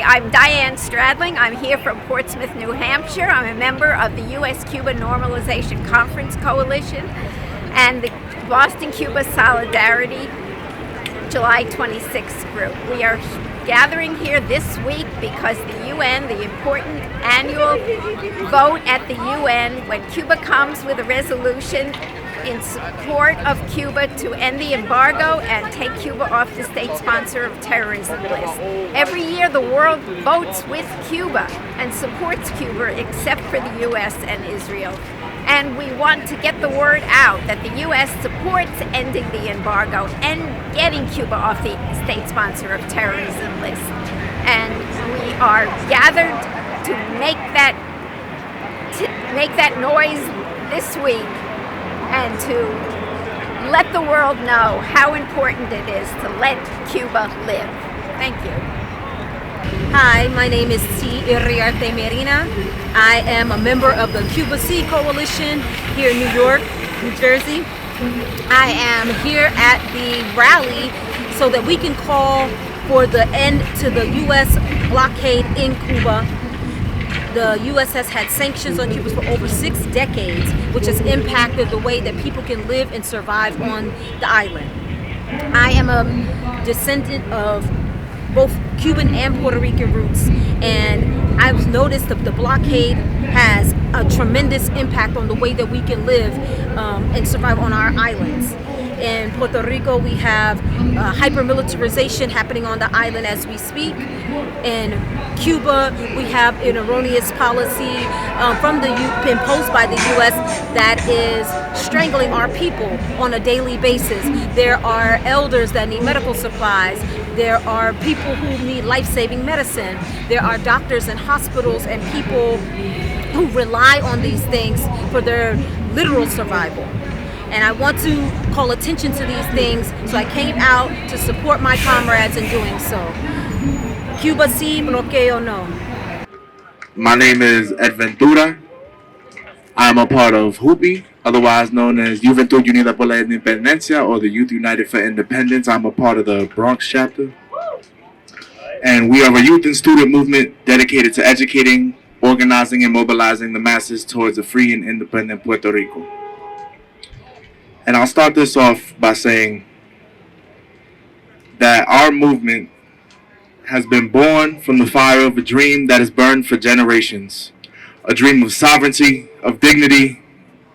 I'm Diane Stradling. I'm here from Portsmouth, New Hampshire. I'm a member of the U.S.-Cuba Normalization Conference Coalition and the Boston-Cuba Solidarity July 26th group. We are gathering here this week because the UN, the important annual vote at the UN, when Cuba comes with a resolution in support of Cuba to end the embargo and take Cuba off the state sponsor of terrorism list. Every year the world votes with Cuba and supports Cuba except for the US and Israel. And we want to get the word out that the US supports ending the embargo and getting Cuba off the state sponsor of terrorism list. And we are gathered to make that noise this week and to let the world know how important it is to let Cuba live. Thank you. Hi, my name is T. Iriarte Merina. I am a member of the Cuba Sea Coalition here in New York, New Jersey. I am here at the rally so that we can call for the end to the U.S. blockade in Cuba. The U.S. has had sanctions on Cuba for over 6 decades, which has impacted the way that people can live and survive on the island. I am a descendant of both Cuban and Puerto Rican roots, and I've noticed that the blockade has a tremendous impact on the way that we can live and survive on our islands. In Puerto Rico, we have hyper-militarization happening on the island as we speak. In Cuba, we have an erroneous policy imposed by the U.S. that is strangling our people on a daily basis. There are elders that need medical supplies. There are people who need life-saving medicine. There are doctors and hospitals and people who rely on these things for their literal survival. And I want to call attention to these things, so I came out to support my comrades in doing so. Cuba sí, bloqueo no. My name is Ed Ventura. I'm a part of HUPI, otherwise known as Juventud Unida por la Independencia, or the Youth United for Independence. I'm a part of the Bronx chapter. And we are a youth and student movement dedicated to educating, organizing, and mobilizing the masses towards a free and independent Puerto Rico. And I'll start this off by saying that our movement has been born from the fire of a dream that has burned for generations. A dream of sovereignty, of dignity,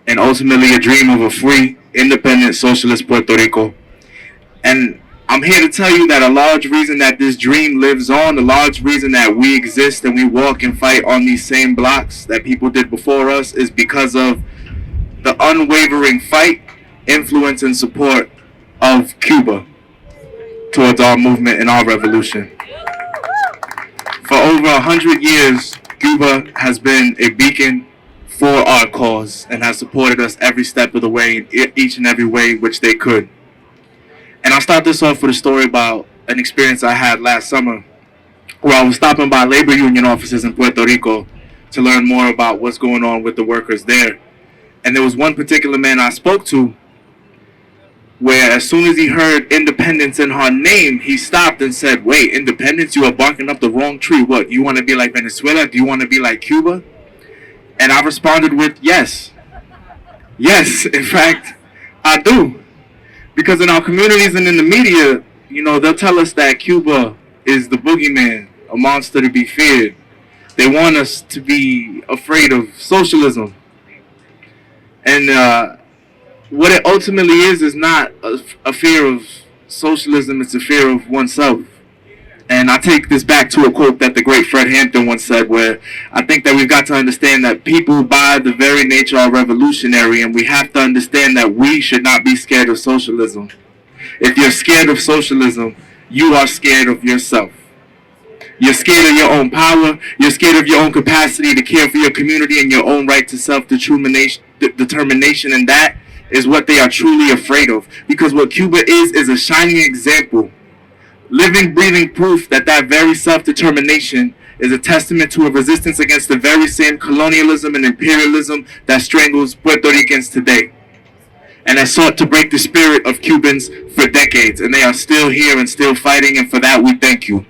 and ultimately a dream of a free, independent, socialist Puerto Rico. And I'm here to tell you that a large reason that this dream lives on, a large reason that we exist and we walk and fight on these same blocks that people did before us, is because of the unwavering fight, influence, and support of Cuba towards our movement and our revolution. For over 100 years, Cuba has been a beacon for our cause and has supported us every step of the way, in each and every way which they could. And I'll start this off with a story about an experience I had last summer, where I was stopping by labor union offices in Puerto Rico to learn more about what's going on with the workers there. And there was one particular man I spoke to where as soon as he heard independence in her name, he stopped and said, "Wait, independence? You are barking up the wrong tree. What, you want to be like Venezuela? Do you want to be like Cuba?" And I responded with, yes. Yes, in fact, I do. Because in our communities and in the media, they'll tell us that Cuba is the boogeyman, a monster to be feared. They want us to be afraid of socialism. And what it ultimately is not a fear of socialism, it's a fear of oneself. And I take this back to a quote that the great Fred Hampton once said, where I think that we've got to understand that people by the very nature are revolutionary, and we have to understand that we should not be scared of socialism. If you're scared of socialism, you are scared of yourself. You're scared of your own power, you're scared of your own capacity to care for your community and your own right to self-determination, and that is what they are truly afraid of. Because what Cuba is a shining example, living, breathing proof that that very self-determination is a testament to a resistance against the very same colonialism and imperialism that strangles Puerto Ricans today, and has sought to break the spirit of Cubans for decades. And they are still here and still fighting, and for that we thank you.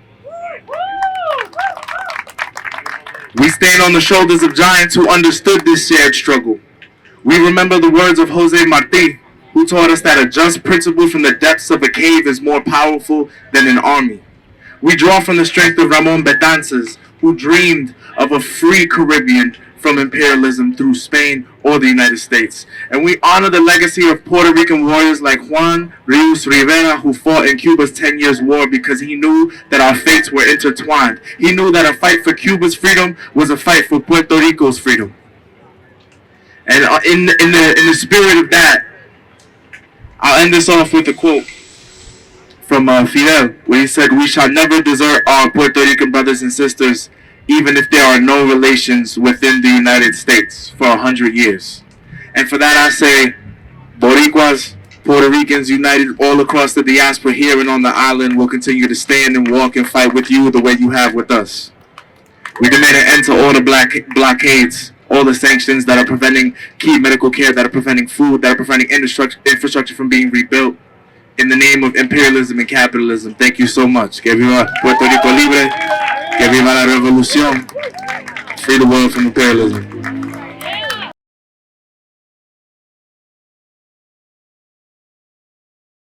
We stand on the shoulders of giants who understood this shared struggle. We remember the words of Jose Marti, who taught us that a just principle from the depths of a cave is more powerful than an army. We draw from the strength of Ramon Betances, who dreamed of a free Caribbean from imperialism through Spain or the United States. And we honor the legacy of Puerto Rican warriors like Juan Rios Rivera, who fought in Cuba's 10 Years' War because he knew that our fates were intertwined. He knew that a fight for Cuba's freedom was a fight for Puerto Rico's freedom. And in the spirit of that, I'll end this off with a quote from Fidel, where he said, "We shall never desert our Puerto Rican brothers and sisters, even if there are no relations within the United States for 100 years. And for that I say, Boricuas, Puerto Ricans united all across the diaspora here and on the island will continue to stand and walk and fight with you the way you have with us. We demand an end to all the blockades, all the sanctions that are preventing key medical care, that are preventing food, that are preventing infrastructure from being rebuilt. In the name of imperialism and capitalism, thank you so much. Que viva Puerto Rico libre. Que viva la revolución. Free the world from imperialism."